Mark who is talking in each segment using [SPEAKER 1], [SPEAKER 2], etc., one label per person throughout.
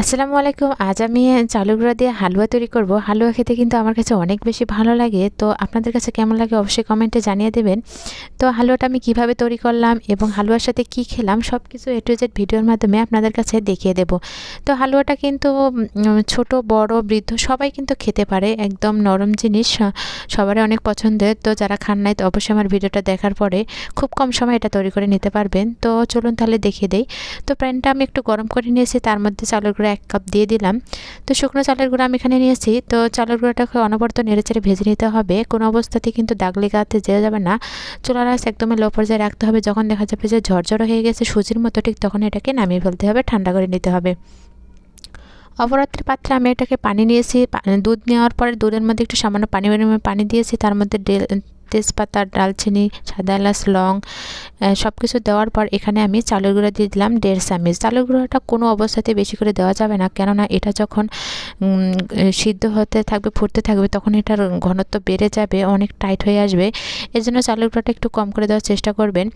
[SPEAKER 1] আসসালামু আলাইকুম। আজ আমি চালের গুঁড়া দিয়ে হালুয়া তৈরি করব। হালুয়া খেতে কিন্তু আমার কাছে অনেক বেশি ভালো লাগে। তো আপনাদের কাছে কেমন লাগে অবশ্যই কমেন্টে জানিয়ে দেবেন। তো হালুয়াটা আমি কিভাবে তৈরি করলাম এবং হালুয়ার সাথে কি খেলাম সবকিছু A to Z ভিডিওর মাধ্যমে আপনাদের কাছে দেখিয়ে দেব। তো হালুয়াটা কিন্তু ছোট বড় বৃদ্ধ সবাই কিন্তু খেতে পারে। একদম নরম জিনিস, সবারই অনেক পছন্দের। তো যারা খান নাই তো অবশ্যই আমার ভিডিওটা দেখার পরে খুব কম সময়ে এটা তৈরি করে নিতে পারবেন। তো চলুন তাহলে দেখিয়ে দেই। তো প্যানটা আমি একটু গরম করে নিয়েছি, তার মধ্যে চালের গুঁড়া 1 কাপ দিয়ে দিলাম। তো শুকনো চালের গুঁড়া আমি এখানে নিয়েছি। তো চালের গুঁড়াটাকে অনবরত নেড়েচেড়ে ভেজে নিতে হবে, কোনো অবস্থাতেই কিন্তু দাগ লেগে হাতে যেতে যাবে না। চুলার আঁচ একদমই লো পর্যায়ে রাখতে হবে। যখন দেখা যাবে যে ঝরঝরে হয়ে গেছে সুজির মতো, ঠিক তখন এটাকে নামিয়ে ফেলতে হবে, ঠান্ডা করে নিতে হবে। অপরাত্রের পাত্রে আমি এটাকে পানি নিয়েছি। দুধ নেওয়ার পরে দুধের মধ্যে একটু সামান্য পানি দিয়েছি। তার মধ্যে তেজপাতা, দালচিনি, সাদা এলাচ, লং সব কিছু দেওয়ার পর এখানে আমি চালের গুঁড়া দিয়ে দিলাম 1.5 চামচ। চালের গুঁড়াটা কোনো অবস্থাতে বেশি করে দেওয়া যাবে না, কেননা এটা যখন সিদ্ধ হতে থাকবে, ফুটতে থাকবে, তখন এটার ঘনত্ব বেড়ে যাবে, অনেক টাইট হয়ে আসবে। এর জন্য চালের গুঁড়াটা একটু কম করে দেওয়ার চেষ্টা করবেন।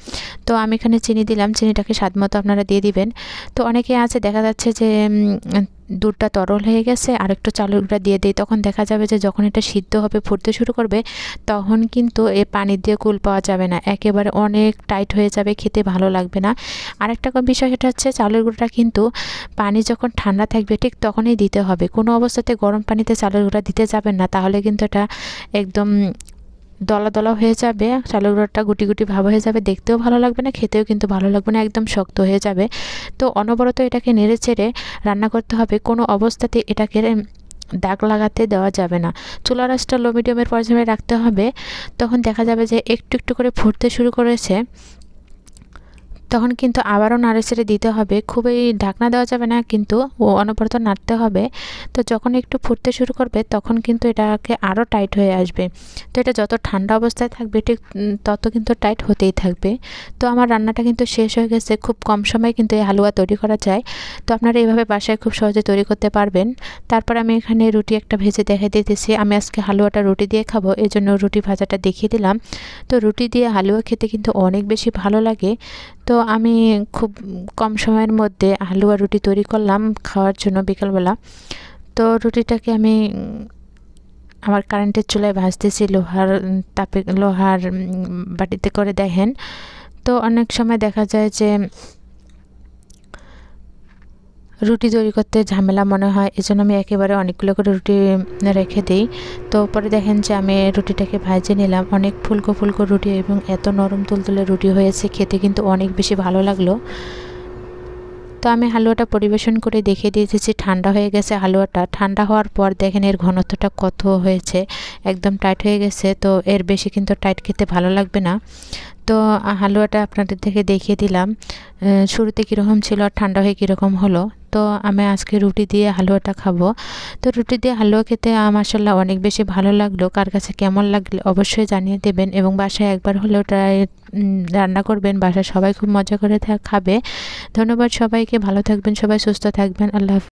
[SPEAKER 1] তো আমি এখানে চিনি দিলাম, চিনিটাকে স্বাদ মতো আপনারা দিয়ে দিবেন। তো অনেকে আছে দেখা যাচ্ছে যে দুধটা তরল হয়ে গেছে আর একটু চালের গুঁড়া দিয়ে দিই, তখন দেখা যাবে যে যখন এটা সিদ্ধ হবে, ফুটতে শুরু করবে, তখন কিন্তু এই পানি দিয়ে কুল পাওয়া যাবে না, একেবারে অনেক টাইট হয়ে যাবে, খেতে ভালো লাগবে না। আরেকটা বিষয় সেটা হচ্ছে চালের গুঁড়াটা কিন্তু পানি যখন ঠান্ডা থাকবে ঠিক তখনই দিতে হবে, কোনো অবস্থাতে গরম পানিতে চালের গুঁড়া দিতে যাবেন না, তাহলে কিন্তু এটা একদম দলা দলা হয়ে যাবে, চালের গুঁড়াটা গুটি গুটি ভাব হয়ে যাবে, দেখতেও ভালো লাগবে না, খেতেও কিন্তু ভালো লাগবে না, একদম শক্ত হয়ে যাবে। তো অনবরত এটাকে নেড়ে চেড়ে রান্না করতে হবে, কোনো অবস্থাতে এটাকে দাগ লাগাতে দেওয়া যাবে না। চুলার আঁচটা লো মিডিয়ামের পর্যায়ে রাখতে হবে। তখন দেখা যাবে যে একটু একটু করে ফুটতে শুরু করেছে, তখন কিন্তু আবারও নাড়েচেড়ে দিতে হবে। খুবই ঢাকনা দেওয়া যাবে না, কিন্তু অনবরত নাড়তে হবে। তো যখন একটু ফুটতে শুরু করবে তখন কিন্তু এটাকে আরও টাইট হয়ে আসবে। তো এটা যত ঠান্ডা অবস্থায় থাকবে ঠিক তত কিন্তু টাইট হতেই থাকবে। তো আমার রান্নাটা কিন্তু শেষ হয়ে গেছে। খুব কম সময়ে কিন্তু এই হালুয়া তৈরি করা যায়। তো আপনারা এইভাবে বাসায় খুব সহজে তৈরি করতে পারবেন। তারপর আমি এখানে রুটি একটা ভেজে দেখিয়ে দিতেছি। আমি আজকে হালুয়াটা রুটি দিয়ে খাবো, এই জন্য রুটি ভাজাটা দেখিয়ে দিলাম। তো রুটি দিয়ে হালুয়া খেতে কিন্তু অনেক বেশি ভালো লাগে। তো আমি খুব কম সময়ের মধ্যে হালুয়া রুটি তৈরি করলাম খাওয়ার জন্য বিকালবেলা। তো রুটিটাকে আমি আমার কারেন্টের চুলায় ভাজতেছি, লোহার বাটিতে করে, দেখেন। তো অনেক সময় দেখা যায় যে রুটি তৈরি করতে ঝামেলা মনে হয়, এজন্য আমি একেবারে অনেকগুলো করে রুটি রেখে দিই। তো পরে দেখেন যে আমি রুটিটাকে ভাজে নিলাম, অনেক ফুলকো ফুলকো রুটি এবং এত নরম তুলতুলে রুটি হয়েছে, খেতে কিন্তু অনেক বেশি ভালো লাগলো। তো আমি হালুয়াটা পরিবেশন করে দেখিয়ে দিয়েছি। ঠান্ডা হয়ে গেছে হালুয়াটা। ঠান্ডা হওয়ার পর দেখেন এর ঘনত্বটা কত হয়েছে, একদম টাইট হয়ে গেছে। তো এর বেশি কিন্তু টাইট খেতে ভালো লাগবে না। তো হালুয়াটা আপনাদের থেকে দেখিয়ে দিলাম শুরুতে কীরকম ছিল আর ঠান্ডা হয়ে কীরকম হলো। তো আমি আজকে রুটি দিয়ে হালুয়াটা খাবো। তো রুটি দিয়ে হালুয়া খেতে মাশাআল্লাহ অনেক বেশি ভালো লাগলো। কার কাছে কেমন লাগলে অবশ্যই জানিয়ে দেবেন এবং বাসায় একবার হলেও রান্না করবেন, বাসায় সবাই খুব মজা করে খাবে। ধন্যবাদ সবাইকে, ভালো থাকবেন সবাই, সুস্থ থাকবেন, আল্লাহ হাফেজ।